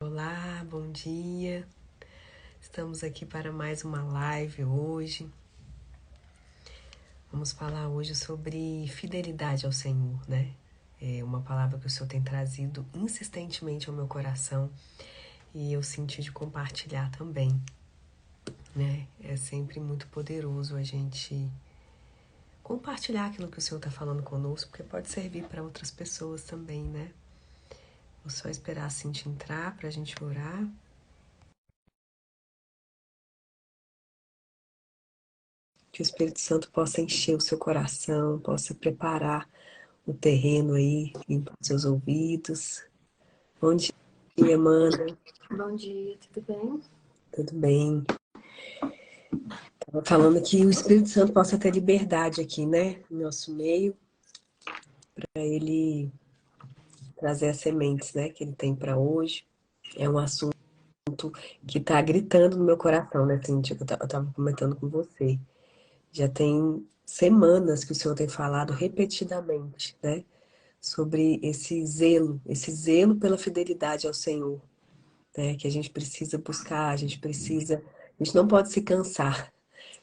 Olá, bom dia. Estamos aqui para mais uma live hoje. Vamos falar hoje sobre fidelidade ao Senhor, né? É uma palavra que o Senhor tem trazido insistentemente ao meu coração e eu senti de compartilhar também, né? É sempre muito poderoso a gente compartilhar aquilo que o Senhor está falando conosco, porque pode servir para outras pessoas também, né? Vou só esperar a Cintia entrar para a gente orar. Que o Espírito Santo possa encher o seu coração, possa preparar o terreno aí, limpar seus ouvidos. Bom dia, Amanda. Bom dia, tudo bem? Tudo bem? Estava falando que o Espírito Santo possa ter liberdade aqui, né? No nosso meio, para ele trazer as sementes, né? Que ele tem para hoje. É um assunto que está gritando no meu coração, né, Cintia? Eu estava comentando com você. Já tem semanas que o Senhor tem falado repetidamente, né? Sobre esse zelo pela fidelidade ao Senhor, né? Que a gente precisa buscar, a gente não pode se cansar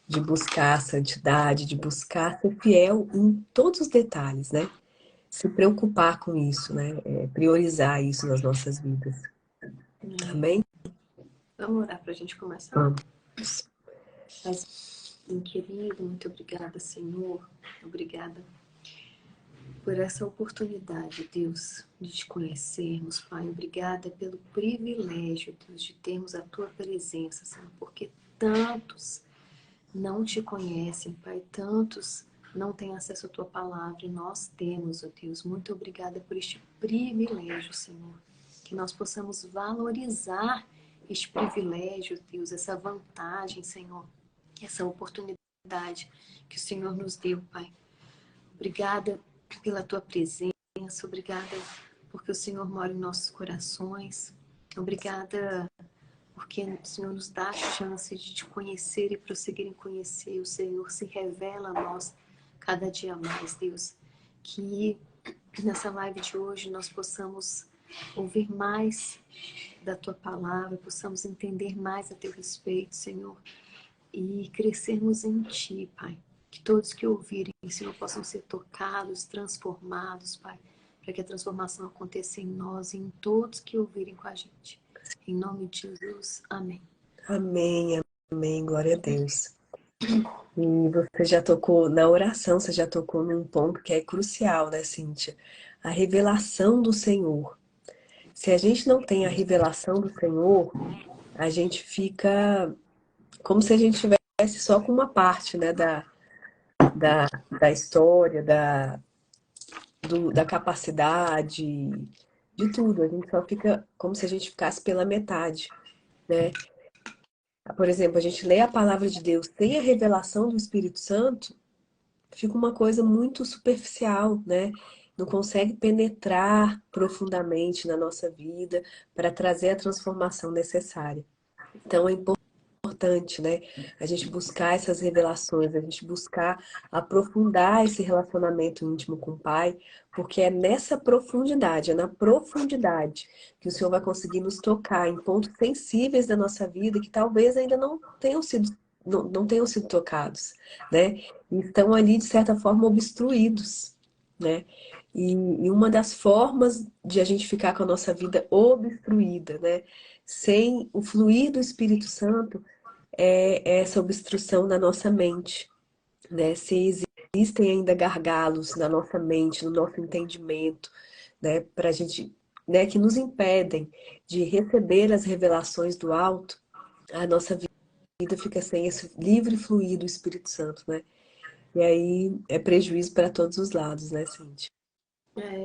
de buscar a santidade, de buscar ser fiel em todos os detalhes, né? Se preocupar com isso, né? Priorizar isso nas nossas vidas. Amém? Vamos orar para a gente começar? Vamos. Mas, querido, muito obrigada, Senhor. Obrigada por essa oportunidade, Deus, de te conhecermos, Pai. Obrigada pelo privilégio, Deus, de termos a Tua presença, Senhor, porque tantos não te conhecem, Pai, tantos não têm acesso à Tua palavra e nós temos, ó Deus. Muito obrigada por este privilégio, Senhor. Que nós possamos valorizar este privilégio, Deus, essa vantagem, Senhor, essa oportunidade que o Senhor nos deu, Pai. Obrigada pela Tua presença, obrigada porque o Senhor mora em nossos corações, obrigada porque o Senhor nos dá a chance de te conhecer e prosseguir em conhecer. O Senhor se revela a nós cada dia mais, Deus. Que nessa live de hoje nós possamos ouvir mais da Tua palavra, possamos entender mais a Teu respeito, Senhor, e crescermos em Ti, Pai. Que todos que ouvirem, Senhor, possam ser tocados, transformados, Pai, para que a transformação aconteça em nós e em todos que ouvirem com a gente. Em nome de Jesus, amém. Amém, amém, glória a Deus. E você já tocou na oração, você já tocou num ponto que é crucial, né, Cíntia? A revelação do Senhor. Se a gente não tem a revelação do Senhor, a gente fica como se a gente tivesse só com uma parte, né, da história, da capacidade, de tudo. A gente só fica como se a gente ficasse pela metade, né? Por exemplo, a gente lê a palavra de Deus sem a revelação do Espírito Santo, fica uma coisa muito superficial, né? Não consegue penetrar profundamente na nossa vida para trazer a transformação necessária. Então é importante, né? A gente buscar essas revelações, a gente buscar aprofundar esse relacionamento íntimo com o Pai, porque é nessa profundidade, é na profundidade que o Senhor vai conseguir nos tocar em pontos sensíveis da nossa vida que talvez ainda não tenham sido tocados, né? E estão ali, de certa forma, obstruídos, né? E uma das formas de a gente ficar com a nossa vida obstruída, né? Sem o fluir do Espírito Santo, é essa obstrução na nossa mente, né? Se existem ainda gargalos na nossa mente, no nosso entendimento, né? Pra gente, né? Que nos impedem de receber as revelações do alto, a nossa vida fica sem esse livre fluir do Espírito Santo, né? E aí é prejuízo para todos os lados, né, Cintia?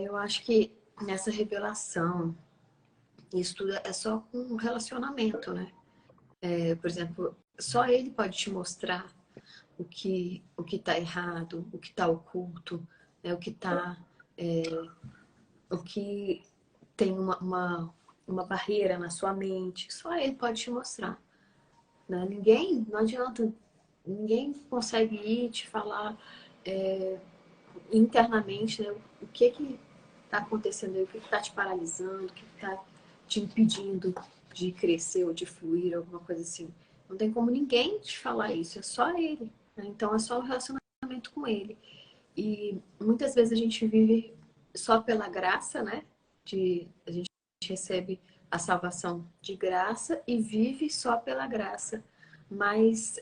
Eu acho que nessa revelação, isso tudo é só com um relacionamento, né? Por exemplo, só Ele pode te mostrar o que está errado, o que está oculto, né? O que tem uma barreira na sua mente. Só Ele pode te mostrar, né? Ninguém, não adianta, ninguém consegue ir te falar internamente, né? O que está acontecendo aí, o que está te paralisando, o que está te impedindo de crescer ou de fluir, alguma coisa assim. Não tem como ninguém te falar isso, é só ele. Né? Então é só o relacionamento com ele. E muitas vezes a gente vive só pela graça, né? A gente recebe a salvação de graça e vive só pela graça, mas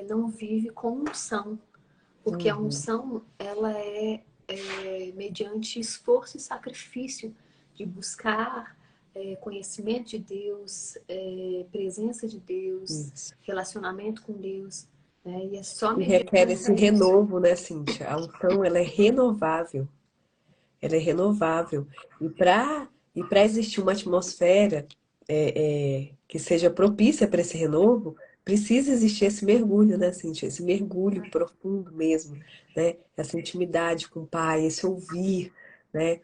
não vive com unção, porque a Uhum. unção ela é mediante esforço e sacrifício de buscar conhecimento de Deus, presença de Deus, Isso. relacionamento com Deus, né? E é só E requer mediante esse a isso. renovo, né, Cíntia? A unção, ela é renovável. Ela é renovável. E para existir uma atmosfera que seja propícia para esse renovo, precisa existir esse mergulho, né, Cíntia? Esse mergulho profundo mesmo, né? Essa intimidade com o Pai, esse ouvir, né?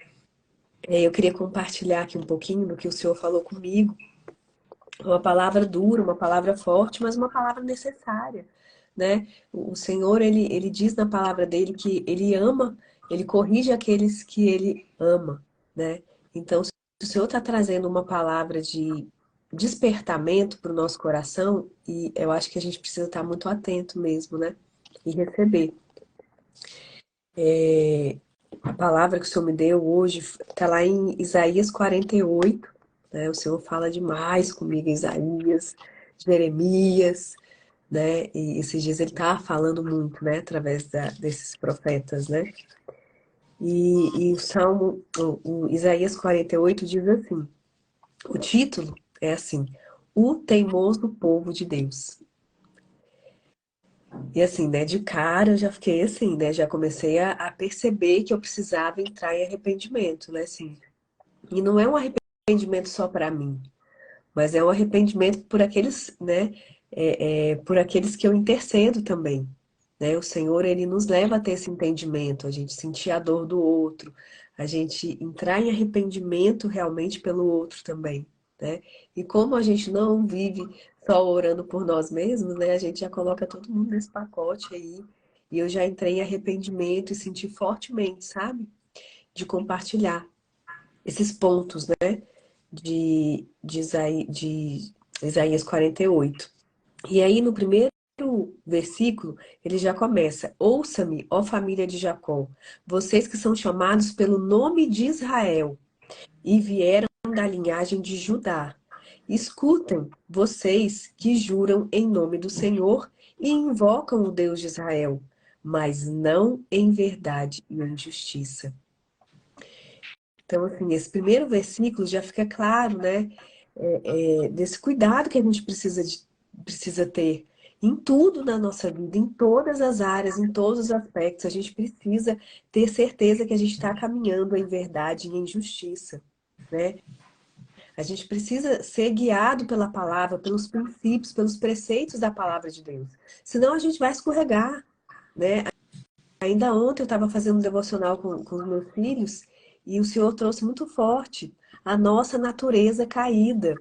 Eu queria compartilhar aqui um pouquinho do que o Senhor falou comigo. Uma palavra dura, uma palavra forte, mas uma palavra necessária, né? O Senhor, ele diz na palavra dele que ele ama, ele corrige aqueles que ele ama, né? Então, se o Senhor está trazendo uma palavra de despertamento para o nosso coração, e eu acho que a gente precisa estar muito atento mesmo, né? E receber. A palavra que o Senhor me deu hoje está lá em Isaías 48, né? O Senhor fala demais comigo em Isaías, Jeremias, né? E esses dias ele tá falando muito, né? Através desses profetas, né? E o Salmo, o Isaías 48 diz assim, o título é assim, O Teimoso Povo de Deus. E assim, né, de cara eu já fiquei assim, né, já comecei a perceber que eu precisava entrar em arrependimento, né, assim. E não é um arrependimento só para mim, mas é um arrependimento por aqueles, né, por aqueles que eu intercedo também, né? O Senhor, ele nos leva a ter esse entendimento, a gente sentir a dor do outro, a gente entrar em arrependimento realmente pelo outro também, né? E como a gente não vive só orando por nós mesmos, né? A gente já coloca todo mundo nesse pacote aí. E eu já entrei em arrependimento e senti fortemente, sabe? De compartilhar esses pontos, né? De Isaías 48. E aí, no primeiro versículo, ele já começa: Ouça-me, ó família de Jacó, vocês que são chamados pelo nome de Israel e vieram da linhagem de Judá. Escutem, vocês que juram em nome do Senhor e invocam o Deus de Israel, mas não em verdade e em justiça. Então, assim, esse primeiro versículo já fica claro, né? Desse cuidado que a gente precisa ter em tudo na nossa vida, em todas as áreas, em todos os aspectos. A gente precisa ter certeza que a gente está caminhando em verdade e em justiça, né? A gente precisa ser guiado pela palavra, pelos princípios, pelos preceitos da palavra de Deus. Senão a gente vai escorregar, né? Ainda ontem eu estava fazendo um devocional com os meus filhos e o Senhor trouxe muito forte a nossa natureza caída,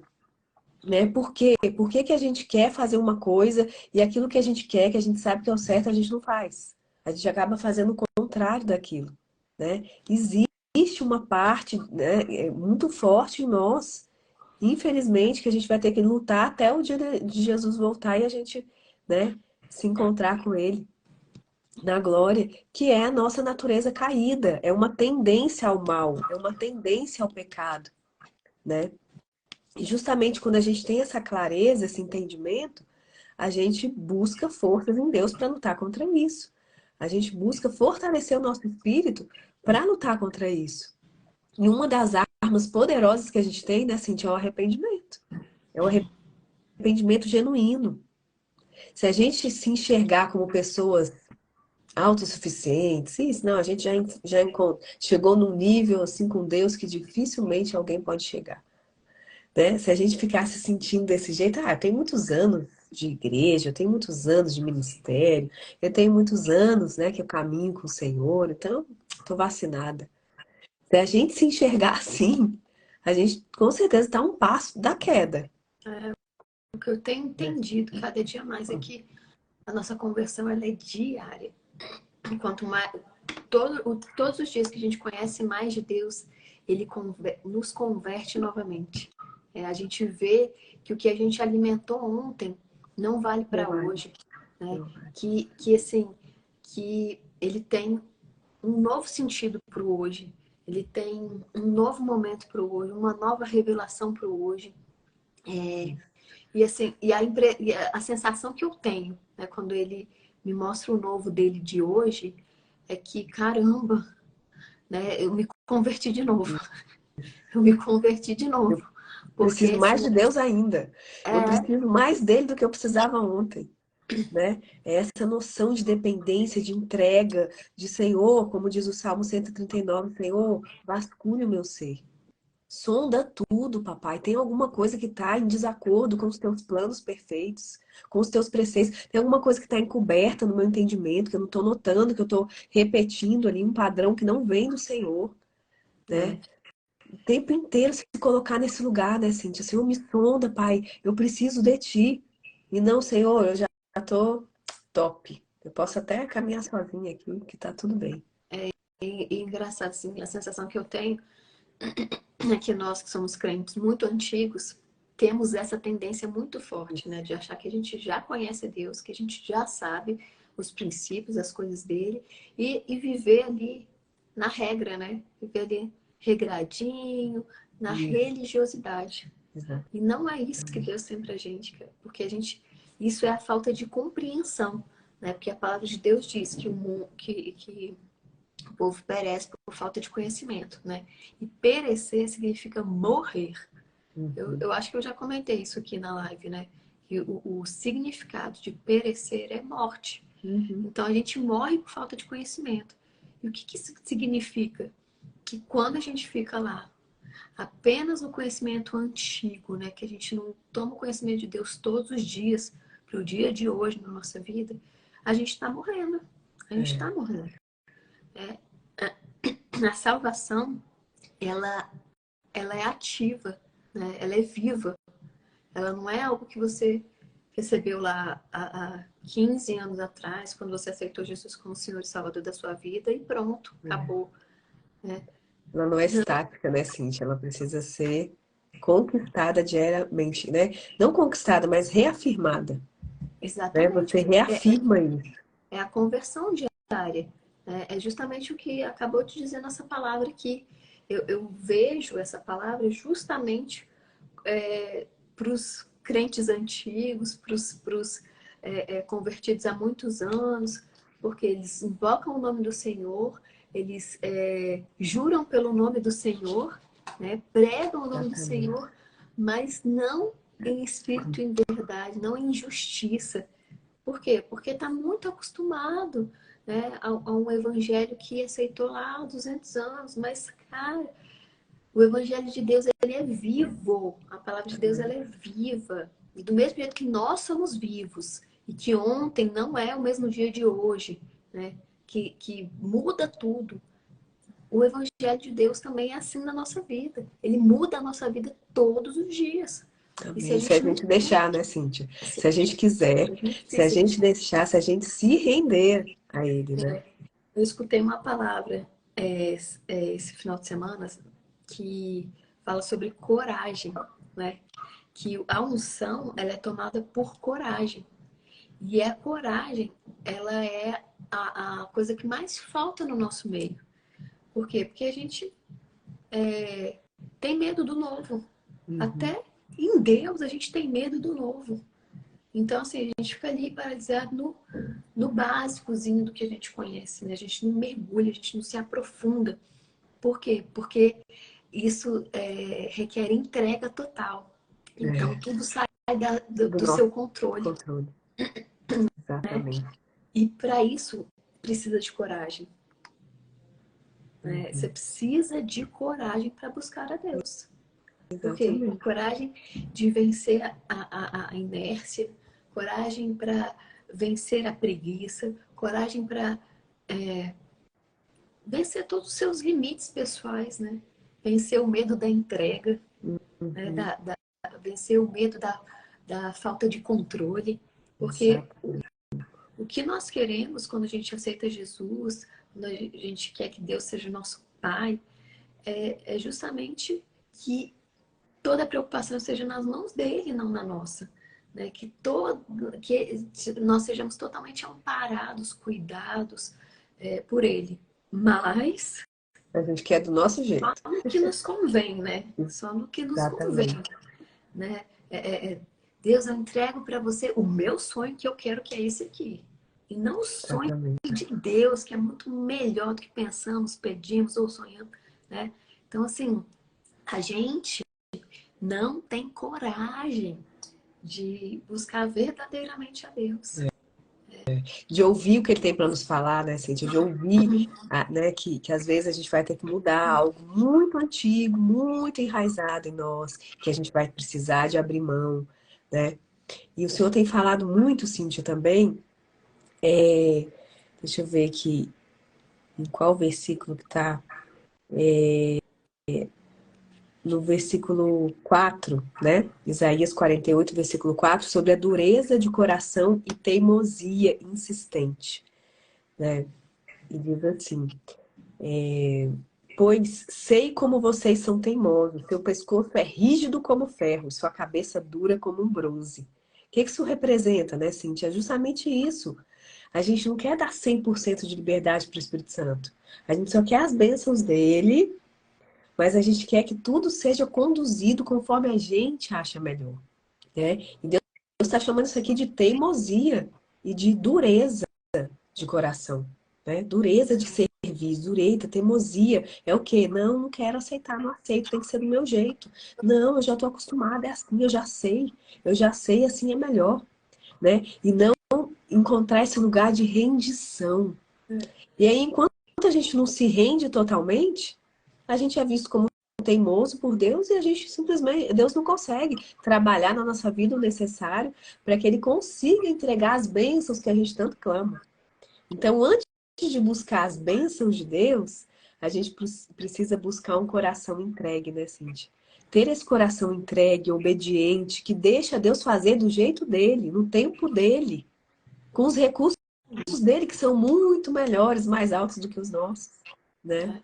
né? Por quê? Por que que a gente quer fazer uma coisa e aquilo que a gente quer, que a gente sabe que é o certo, a gente não faz? A gente acaba fazendo o contrário daquilo, né? Existe uma parte, né, muito forte em nós, infelizmente, que a gente vai ter que lutar até o dia de Jesus voltar e a gente, né, se encontrar com Ele na glória, que é a nossa natureza caída, é uma tendência ao mal, é uma tendência ao pecado, né? E justamente quando a gente tem essa clareza, esse entendimento, a gente busca forças em Deus para lutar contra isso. A gente busca fortalecer o nosso espírito para lutar contra isso. E uma das armas poderosas que a gente tem, né, Cintia, é o arrependimento. É o arrependimento genuíno. Se a gente se enxergar como pessoas autossuficientes, isso, não, a gente já chegou num nível assim com Deus que dificilmente alguém pode chegar, né? Se a gente ficar se sentindo desse jeito, eu tenho muitos anos de igreja, eu tenho muitos anos de ministério, eu tenho muitos anos, né, que eu caminho com o Senhor, então tô vacinada. Se a gente se enxergar assim, a gente com certeza está um passo da queda. O que eu tenho entendido cada dia mais é que a nossa conversão ela é diária. E quanto mais, todos os dias que a gente conhece mais de Deus, Ele nos converte novamente. A gente vê que o que a gente alimentou ontem não vale Não para vale, hoje, né? não vale. Assim, que ele tem um novo sentido para o hoje. Ele tem um novo momento para o hoje, uma nova revelação para o hoje. E assim, a sensação que eu tenho, né, quando ele me mostra o novo dele de hoje, é que, caramba, né, eu me converti de novo. Eu me converti de Eu novo. Porque preciso esse mais de Deus ainda. Eu é, preciso mais dele do que eu precisava ontem. Né? É essa noção de dependência, de entrega, de Senhor, como diz o Salmo 139, Senhor, vasculhe o meu ser. Sonda tudo, papai. Tem alguma coisa que está em desacordo com os teus planos perfeitos, com os teus preceitos? Tem alguma coisa que está encoberta no meu entendimento, que eu não estou notando, que eu estou repetindo ali um padrão que não vem do Senhor, né? é, O tempo inteiro se colocar nesse lugar, né, Cíntia? Senhor, me sonda, pai. Eu preciso de ti. E não, Senhor, eu já estou top. Eu posso até caminhar sozinha aqui, que tá tudo bem. e engraçado, assim, a sensação que eu tenho é que nós que somos crentes muito antigos temos essa tendência muito forte, né, de achar que a gente já conhece Deus, que a gente já sabe os princípios, as coisas dele e viver ali na regra, né? Viver ali regradinho, na Isso, religiosidade. E não é isso que exatamente. Deus tem pra gente, cara. Porque isso é a falta de compreensão, né? Porque a palavra de Deus diz que o povo perece por falta de conhecimento, né? E perecer significa morrer. Uhum, Eu acho que eu já comentei isso aqui na live, né? Que o significado de perecer é morte. uhum, Então a gente morre por falta de conhecimento. E o que, que isso significa? Que quando a gente fica lá apenas no conhecimento antigo, né, que a gente não toma o conhecimento de Deus todos os dias, para o dia de hoje na nossa vida, a gente está morrendo. A gente é, está morrendo. A salvação, ela, ela é ativa, né? Ela é viva. Ela não é algo que você recebeu lá há 15 anos atrás, quando você aceitou Jesus como Senhor e Salvador da sua vida e pronto, é. acabou. Né? Ela não é Não, estática, né, Cíntia? Ela precisa ser conquistada diariamente, né? Não conquistada, mas reafirmada, né? exatamente. Você reafirma isso. É a conversão diária. Né? É justamente o que acabou de dizer nossa palavra aqui. Eu vejo essa palavra justamente para os crentes antigos, para os convertidos há muitos anos, porque eles invocam o nome do Senhor, eles juram pelo nome do Senhor, né? Pregam o nome do Exatamente. Senhor, mas não em espírito e em verdade, não em justiça. Por quê? Porque está muito acostumado, né, a um evangelho que aceitou lá há 200 anos, mas, cara, o evangelho de Deus, ele é vivo. A palavra de Deus, ela é viva. E do mesmo jeito que nós somos vivos, e que ontem não é o mesmo dia de hoje, né, que muda tudo, o evangelho de Deus também é assim na nossa vida. Ele muda a nossa vida todos os dias. E se a Amém. Se a gente não gente deixar, né, Cíntia? se Se a gente quiser, a gente se a se gente deixar, se a gente se render a Ele, né? Eu escutei uma palavra esse final de semana que fala sobre coragem, né? Que a unção, ela é tomada por coragem. E a coragem, ela é a coisa que mais falta no nosso meio. Por quê? Porque a gente tem medo do novo. Uhum. Até em Deus a gente tem medo do novo. Então, assim, a gente fica ali paralisado no básicozinho do que a gente conhece, né? A gente não mergulha, a gente não se aprofunda. Por quê? Porque isso requer entrega total. Então, É, tudo sai do do nosso seu controle. controle. Exatamente. E para isso, precisa de coragem. Né? Você Uhum. precisa de coragem para buscar a Deus. Por quê? Exatamente. Coragem de vencer a inércia, coragem para vencer a preguiça, coragem para vencer todos os seus limites pessoais, né? Vencer o medo da entrega, né? Uhum. Vencer o medo da falta de controle. Porque Exato. o que nós queremos quando a gente aceita Jesus, quando a gente quer que Deus seja nosso Pai, é justamente que toda a preocupação esteja nas mãos dele, não na nossa. Né? Que nós sejamos totalmente amparados, cuidados por ele. Mas A gente quer do nosso só jeito. no que nos convém, né? Só no que nos convém. Exatamente. Né? Deus, eu entrego para você o meu sonho que eu quero, que é esse aqui. E não o sonho Exatamente. de Deus, que é muito melhor do que pensamos, pedimos ou sonhamos. Né? Então, assim, a gente não tem coragem de buscar verdadeiramente a Deus. De ouvir o que ele tem para nos falar, né, Cíntia? De ouvir, né, que às vezes a gente vai ter que mudar algo muito antigo, muito enraizado em nós, que a gente vai precisar de abrir mão, né? E o Senhor tem falado muito, Cíntia, também, deixa eu ver aqui, em qual versículo que tá? No versículo 4, né? Isaías 48, versículo 4, sobre a dureza de coração e teimosia insistente, né? E diz assim: pois sei como vocês são teimosos, seu pescoço é rígido como ferro, sua cabeça dura como um bronze. O que isso representa, né, Cíntia? É justamente isso. A gente não quer dar 100% de liberdade para o Espírito Santo. A gente só quer as bênçãos dele, mas a gente quer que tudo seja conduzido conforme a gente acha melhor, né? E Deus está chamando isso aqui de teimosia e de dureza de coração, né? Dureza de serviço, dureza, teimosia. É o quê? Não, não quero aceitar, não aceito, tem que ser do meu jeito. Não, eu já estou acostumada, é assim, eu já sei, assim é melhor, né? E não encontrar esse lugar de rendição. E aí, enquanto a gente não se rende totalmente, a gente é visto como teimoso por Deus e a gente simplesmente, Deus não consegue trabalhar na nossa vida o necessário para que Ele consiga entregar as bênçãos que a gente tanto clama. Então, antes de buscar as bênçãos de Deus, a gente precisa buscar um coração entregue, né, Cíntia? Ter esse coração entregue, obediente, que deixa Deus fazer do jeito dele, no tempo dele, com os recursos dele que são muito melhores, mais altos do que os nossos, né?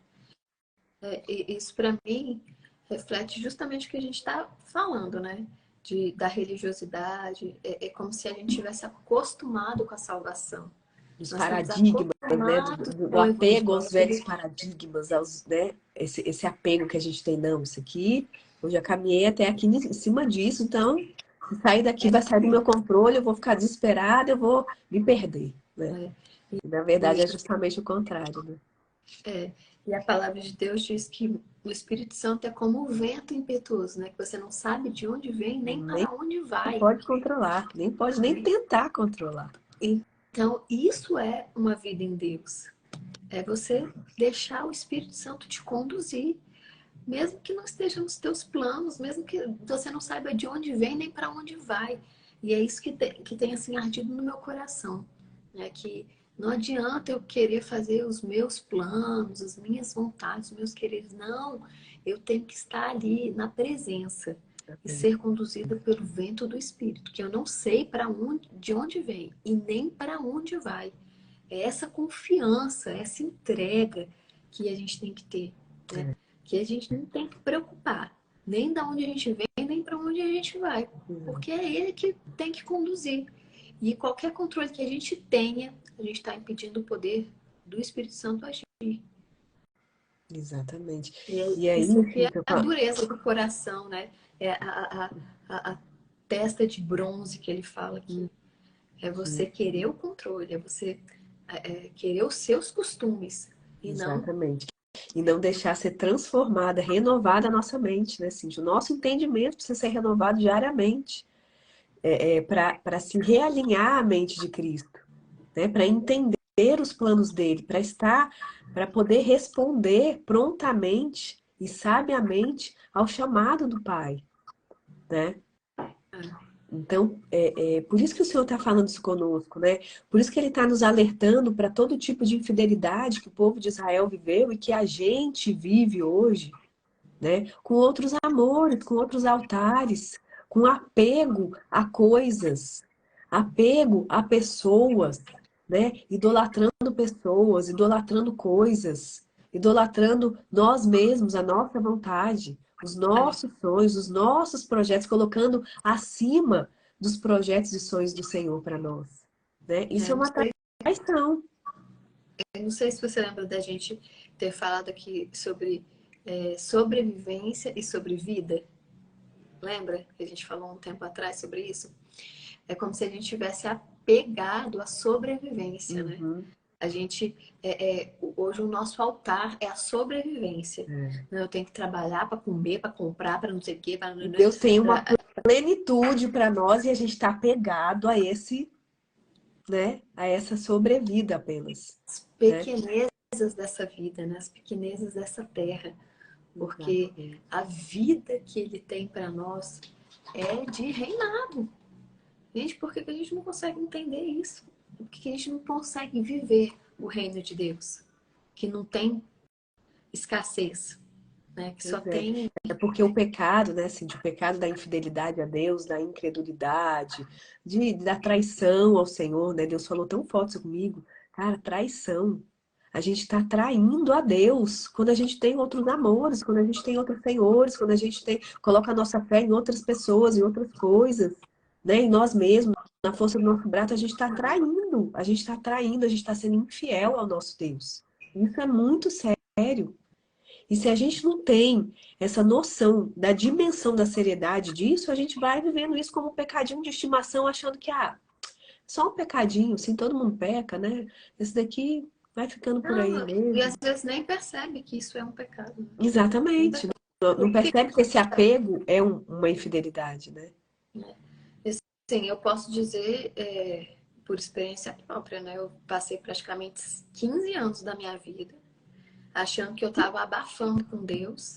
Isso para mim reflete justamente o que a gente está falando, né? Da religiosidade. É como se a gente tivesse acostumado com a salvação. Dos Nós estamos paradigmas, né? acostumados Do com o apego aos velhos evangelho. paradigmas, né? Esse apego que a gente tem, não, isso aqui, eu já caminhei até aqui em cima disso, então, se sair daqui vai sair do meu controle, eu vou ficar desesperada, eu vou me perder, né? Né? E, na verdade, é justamente o contrário, né? E a palavra de Deus diz que o Espírito Santo é como o vento impetuoso, né? Que você não sabe de onde vem nem Nem para onde vai. pode controlar, nem pode nem tentar controlar. Então, isso é uma vida em Deus. É você deixar o Espírito Santo te conduzir, mesmo que não esteja nos teus planos, mesmo que você não saiba de onde vem nem para onde vai. E é isso que tem assim ardido no meu coração, né? Que não adianta eu querer fazer os meus planos, as minhas vontades, os meus quereres. Não, eu tenho que estar ali na presença e ser conduzida pelo vento do Espírito, que eu não sei de onde vem e nem para onde vai. É essa confiança, essa entrega que a gente tem que ter, né? Que a gente não tem que preocupar nem de onde a gente vem, nem para onde a gente vai, porque é ele que tem que conduzir. E qualquer controle que a gente tenha, a gente está impedindo o poder do Espírito Santo agir. Exatamente. E E aí, isso aqui é fica a dureza do coração, né? É a testa de bronze que ele fala aqui. É você querer o controle, é você querer os seus costumes e não. exatamente. E não deixar ser transformada, renovada a nossa mente, né, Cíntia? O nosso entendimento precisa ser renovado diariamente, para se realinhar à mente de Cristo, né? Para entender os planos dele, para poder responder prontamente e sabiamente ao chamado do Pai, né? Então, por isso que o Senhor está falando isso conosco, né? Por isso que Ele está nos alertando para todo tipo de infidelidade que o povo de Israel viveu e que a gente vive hoje, né? Com outros amores, com outros altares, com apego a coisas, apego a pessoas, né? Idolatrando pessoas, idolatrando coisas, idolatrando nós mesmos, a nossa vontade. os nossos sonhos, os nossos projetos, colocando acima dos projetos e sonhos do Senhor para nós, né? Isso é Não uma sei, traição. eu não sei se você lembra da gente ter falado aqui sobre sobrevivência e sobrevida. Lembra que a gente falou um tempo atrás sobre isso? É como se a gente tivesse apegado à sobrevivência, né? Uhum. A gente, hoje o nosso altar é a sobrevivência. É. Eu tenho que trabalhar para comer, para comprar, para não sei o quê, para... E Deus tem uma plenitude para nós e a gente está apegado a esse, né? A essa sobrevida apenas, né? pequenezas dessa vida, né? As pequenezas dessa terra. Porque Exatamente. a vida que ele tem para nós é de reinado. Gente, por que a gente não consegue entender isso? Por que a gente não consegue viver o reino de Deus? Que não tem escassez, né? Que só Pois é. tem... É porque o pecado, né, assim, o pecado da infidelidade a Deus, da incredulidade, da traição ao Senhor, né? Deus falou tão forte isso comigo. Cara, traição. A gente está traindo a Deus quando a gente tem outros amores, quando a gente tem outros senhores, quando a gente coloca a nossa fé em outras pessoas, em outras coisas, né? Em nós mesmos, na força do nosso braço, a gente está traindo. A gente está traindo, a gente está sendo infiel ao nosso Deus. Isso é muito sério. E se a gente não tem essa noção da dimensão da seriedade disso, a gente vai vivendo isso como um pecadinho de estimação, achando que, só um pecadinho, assim, todo mundo peca, né? Esse daqui vai ficando por aí Não, e às mesmo. vezes nem percebe que isso é um pecado. Né? Nem Exatamente. percebe. Não Por que percebe que esse apego é uma infidelidade, né? Sim, eu posso dizer por experiência própria, né? Eu passei praticamente 15 anos da minha vida achando que eu estava abafando com Deus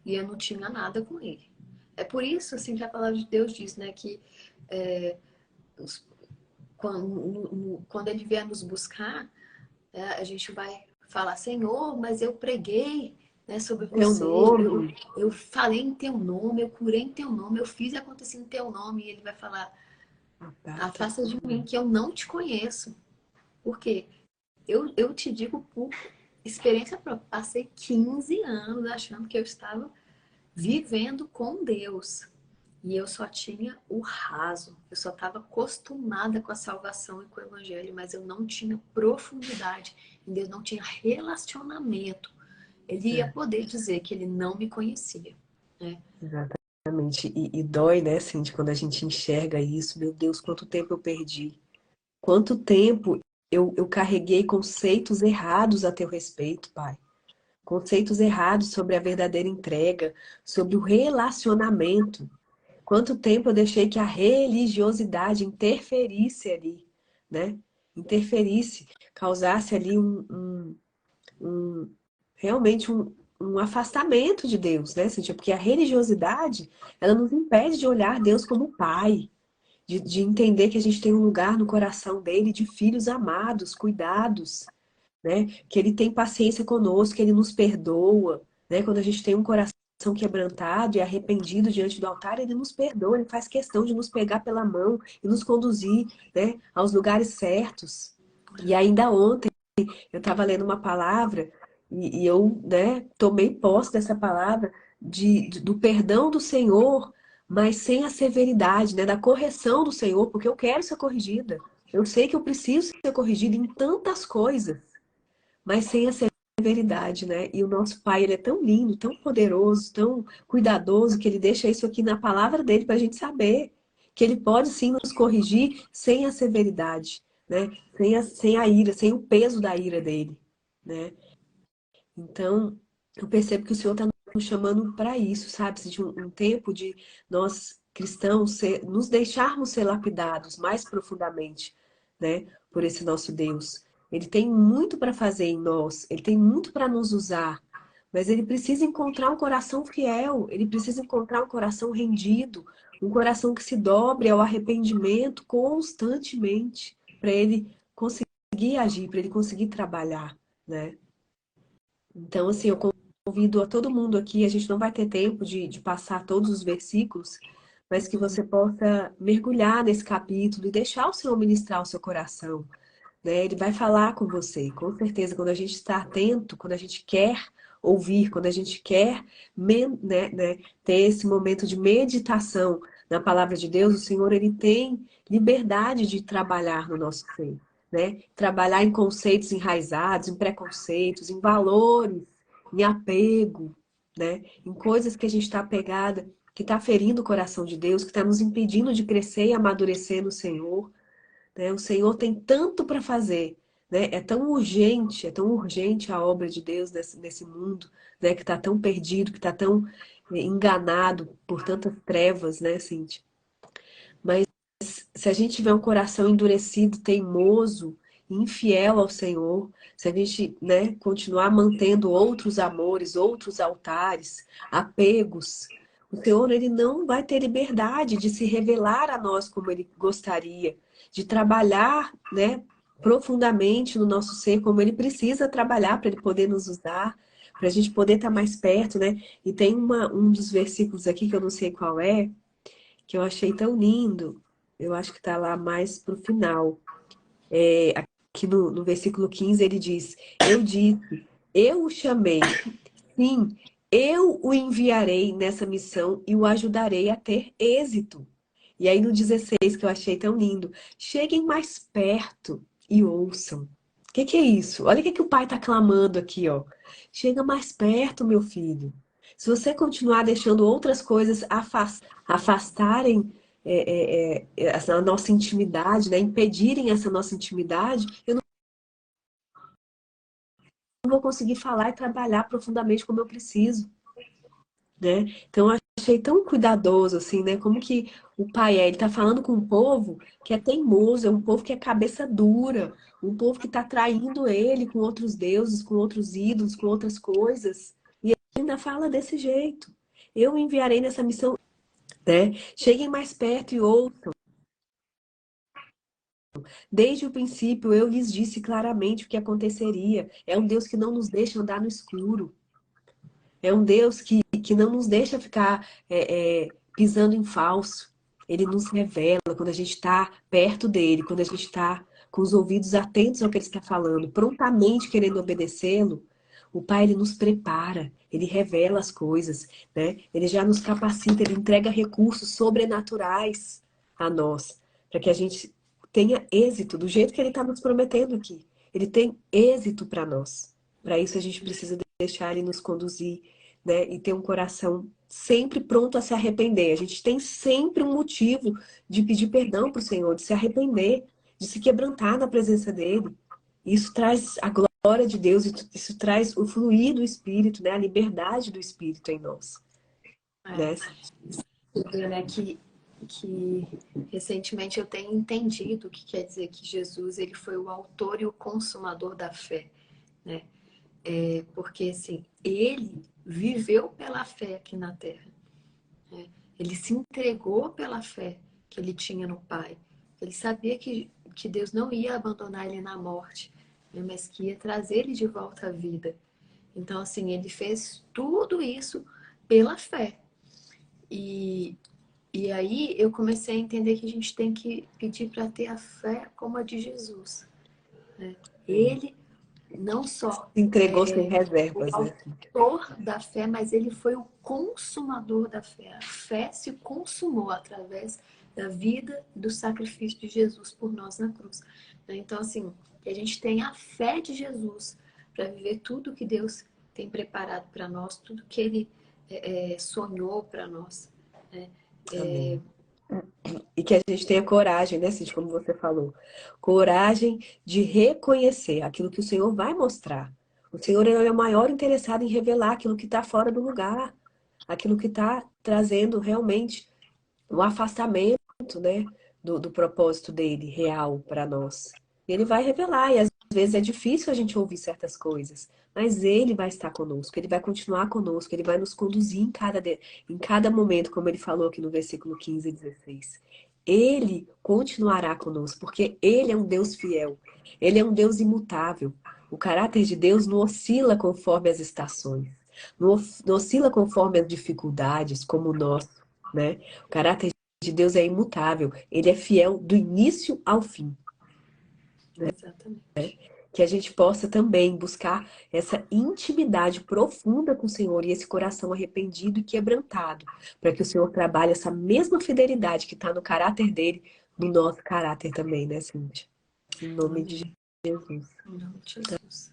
e eu não tinha nada com Ele. É por isso, assim, que a palavra de Deus diz, né? Que quando Ele vier nos buscar, a gente vai falar, Senhor, mas eu preguei, né, sobre Teu você, nome. eu falei em Teu nome, eu curei em Teu nome, eu fiz acontecer em Teu nome. E Ele vai falar, Aparta. afasta de mim que eu não te conheço. Porque eu te digo por experiência própria. Passei 15 anos achando que eu estava vivendo com Deus. E eu só tinha o raso. Eu só estava acostumada com a salvação e com o evangelho, mas eu não tinha profundidade em Deus, não tinha relacionamento. Ele ia É, poder dizer que ele não me conhecia, né? exatamente. E dói, né, Cindy, quando a gente enxerga isso. Meu Deus, quanto tempo eu perdi. Quanto tempo eu carreguei conceitos errados a teu respeito, Pai. Conceitos errados sobre a verdadeira entrega, sobre o relacionamento. Quanto tempo eu deixei que a religiosidade interferisse ali, né? Interferisse, causasse ali um- realmente um afastamento de Deus, né? Assim, porque a religiosidade, ela nos impede de olhar Deus como Pai, de entender que a gente tem um lugar no coração dele de filhos amados, cuidados, né? Que ele tem paciência conosco, que ele nos perdoa, né? Quando a gente tem um coração quebrantado e arrependido diante do altar, ele nos perdoa, ele faz questão de nos pegar pela mão e nos conduzir, né, aos lugares certos. E ainda ontem eu estava lendo uma palavra e eu, né, tomei posse dessa palavra do perdão do Senhor, mas sem a severidade, né, da correção do Senhor, porque eu quero ser corrigida. Eu sei que eu preciso ser corrigida em tantas coisas, mas sem a severidade, né? E o nosso Pai, ele é tão lindo, tão poderoso, tão cuidadoso, que ele deixa isso aqui na palavra dele para a gente saber que ele pode sim nos corrigir sem a severidade, né? Sem a ira, sem o peso da ira dele, né? Então, eu percebo que o Senhor está nos chamando para isso, sabe? De um tempo de nós cristãos nos deixarmos ser lapidados mais profundamente, né? Por esse nosso Deus. Ele tem muito para fazer em nós, ele tem muito para nos usar, mas ele precisa encontrar um coração fiel, ele precisa encontrar um coração rendido, um coração que se dobre ao arrependimento constantemente, para ele conseguir agir, para ele conseguir trabalhar, né? Então, assim, eu convido a todo mundo aqui, a gente não vai ter tempo de passar todos os versículos, mas que você possa mergulhar nesse capítulo e deixar o Senhor ministrar o seu coração, né? Ele vai falar com você, com certeza, quando a gente está atento, quando a gente quer ouvir, quando a gente quer ter esse momento de meditação na palavra de Deus, o Senhor ele tem liberdade de trabalhar no nosso ser, né? Trabalhar em conceitos enraizados, em preconceitos, em valores, em apego, né? Em coisas que a gente está apegada, que está ferindo o coração de Deus, que está nos impedindo de crescer e amadurecer no Senhor, né? O Senhor tem tanto para fazer, né? É tão urgente a obra de Deus nesse mundo, né? Que está tão perdido, que está tão enganado por tantas trevas, né, Cíntia? Mas se a gente tiver um coração endurecido, teimoso, infiel ao Senhor, se a gente, né, continuar mantendo outros amores, outros altares, apegos, o Senhor ele não vai ter liberdade de se revelar a nós como ele gostaria, de trabalhar, né, profundamente no nosso ser como ele precisa trabalhar para ele poder nos usar, para a gente poder estar mais perto, né? E tem um dos versículos aqui que eu não sei qual é, que eu achei tão lindo. Eu acho que está lá mais para o final. Aqui no versículo 15 ele diz: Eu disse, eu o chamei, sim, eu o enviarei nessa missão e o ajudarei a ter êxito. E aí no 16, que eu achei tão lindo: Cheguem mais perto e ouçam. O que é isso? Olha o que o pai está clamando aqui, ó. Chega mais perto, meu filho. Se você continuar deixando outras coisas afastarem essa nossa intimidade, né? Impedirem essa nossa intimidade, eu não vou conseguir falar e trabalhar profundamente como eu preciso, né? Então eu achei tão cuidadoso assim, né? Como que o pai ele tá falando com um povo que é teimoso, é um povo que é cabeça dura, um povo que tá traindo ele com outros deuses, com outros ídolos, com outras coisas. E ele ainda fala desse jeito. Eu enviarei nessa missão, né? Cheguem mais perto e ouçam. Desde o princípio eu lhes disse claramente o que aconteceria. É um Deus que não nos deixa andar no escuro. É um Deus que não nos deixa ficar pisando em falso. Ele nos revela quando a gente está perto dele, quando a gente está com os ouvidos atentos ao que ele está falando, prontamente querendo obedecê-lo. O Pai, ele nos prepara, ele revela as coisas, né? Ele já nos capacita, ele entrega recursos sobrenaturais a nós, para que a gente tenha êxito do jeito que ele está nos prometendo aqui. Ele tem êxito para nós. Para isso a gente precisa deixar ele nos conduzir, né? E ter um coração sempre pronto a se arrepender. A gente tem sempre um motivo de pedir perdão para o Senhor, de se arrepender, de se quebrantar na presença dele. Isso traz a glória de Deus, isso traz o fluir do Espírito, né? A liberdade do Espírito em nós. Né? Né, que recentemente eu tenho entendido o que quer dizer que Jesus ele foi o autor e o consumador da fé, né? Porque assim, ele viveu pela fé aqui na Terra, né? Ele se entregou pela fé que ele tinha no Pai. Ele sabia que Deus não ia abandonar ele na morte, né? Mas que ia trazer ele de volta à vida. Então, assim, ele fez tudo isso pela fé. E aí eu comecei a entender que a gente tem que pedir para ter a fé como a de Jesus, né? Ele não só Entregou sem o reservas, né? autor da fé, mas ele foi o consumador da fé. A fé se consumou através da vida e do sacrifício de Jesus por nós na cruz. Então, assim, que a gente tenha a fé de Jesus para viver tudo que Deus tem preparado para nós, tudo que Ele sonhou para nós, né? Amém. E que a gente tenha coragem, né, Cid, como você falou. Coragem de reconhecer aquilo que o Senhor vai mostrar. O Senhor ele é o maior interessado em revelar aquilo que está fora do lugar, aquilo que está trazendo realmente um afastamento, né, do propósito dele real para nós. Ele vai revelar, e às vezes é difícil a gente ouvir certas coisas, mas ele vai estar conosco, ele vai continuar conosco, ele vai nos conduzir em cada momento, como ele falou aqui no versículo 15 e 16. Ele continuará conosco, porque ele é um Deus fiel, ele é um Deus imutável. O caráter de Deus não oscila conforme as estações, não oscila conforme as dificuldades, como o nosso, né? O caráter de Deus é imutável, ele é fiel do início ao fim. Exatamente. que a gente possa também buscar essa intimidade profunda com o Senhor e esse coração arrependido e quebrantado, para que o Senhor trabalhe essa mesma fidelidade que está no caráter dele, no nosso caráter também, né, Cíntia? Em nome de Amém. Jesus. Em nome de Jesus.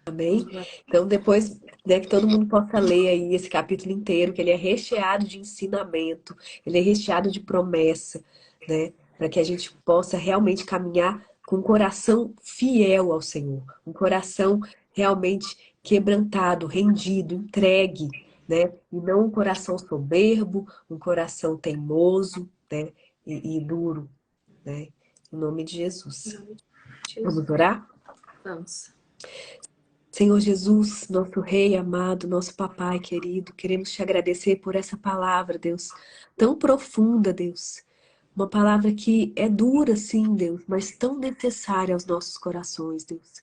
Amém? Então, depois, né, que todo mundo possa ler aí esse capítulo inteiro, que ele é recheado de ensinamento, ele é recheado de promessa, né? Para que a gente possa realmente caminhar com um coração fiel ao Senhor, um coração realmente quebrantado, rendido, entregue, né? E não um coração soberbo, um coração teimoso, né? E duro, né? Em nome de Em Jesus. nome de Jesus. Vamos orar? Vamos. Senhor Jesus, nosso Rei amado, nosso Papai querido, queremos te agradecer por essa palavra, Deus, tão profunda, Deus. Uma palavra que é dura, sim, Deus, mas tão necessária aos nossos corações, Deus.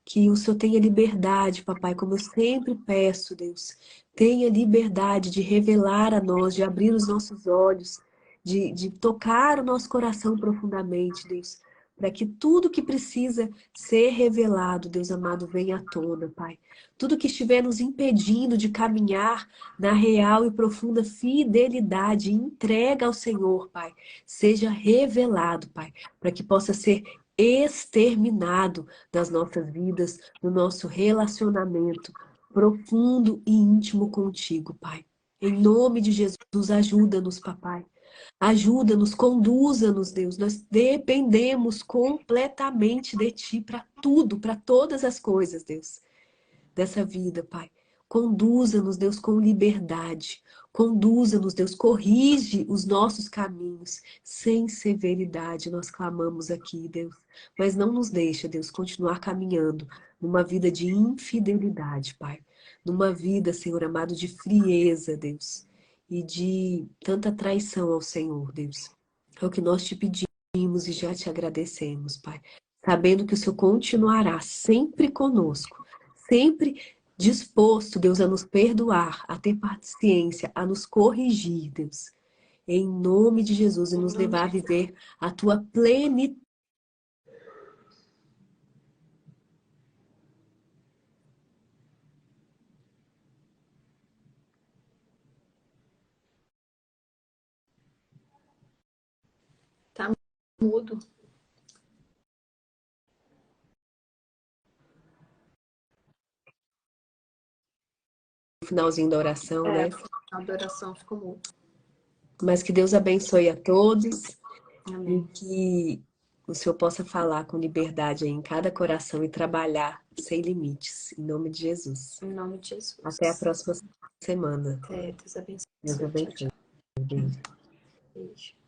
Que o Senhor tenha liberdade, Papai, como eu sempre peço, Deus. Tenha liberdade de revelar a nós, de abrir os nossos olhos, de tocar o nosso coração profundamente, Deus. Para que tudo que precisa ser revelado, Deus amado, venha à tona, Pai. Tudo que estiver nos impedindo de caminhar na real e profunda fidelidade e entrega ao Senhor, Pai, seja revelado, Pai, para que possa ser exterminado das nossas vidas, no nosso relacionamento profundo e íntimo contigo, Pai. Em nome de Jesus, ajuda-nos, Papai. Ajuda-nos, conduza-nos, Deus. Nós dependemos completamente de Ti para tudo, para todas as coisas, Deus, dessa vida, Pai. Conduza-nos, Deus, com liberdade. Conduza-nos, Deus, corrige os nossos caminhos sem severidade. Nós clamamos aqui, Deus. Mas não nos deixa, Deus, continuar caminhando numa vida de infidelidade, Pai. Numa vida, Senhor amado, de frieza, Deus. E de tanta traição ao Senhor, Deus. É o que nós te pedimos e já te agradecemos, Pai. Sabendo que o Senhor continuará sempre conosco. Sempre disposto, Deus, a nos perdoar, a ter paciência, a nos corrigir, Deus. Em nome de Jesus, e nos levar a viver a tua plenitude. Tá mudo. No finalzinho da oração, né? A adoração ficou mudo. Mas que Deus abençoe a todos e Amém. que o Senhor possa falar com liberdade aí em cada coração e trabalhar sem limites. Em nome de Jesus. Em nome de Jesus. Até a próxima semana. Deus abençoe. Deus Tchau, abençoe. tchau. Beijo. Beijo.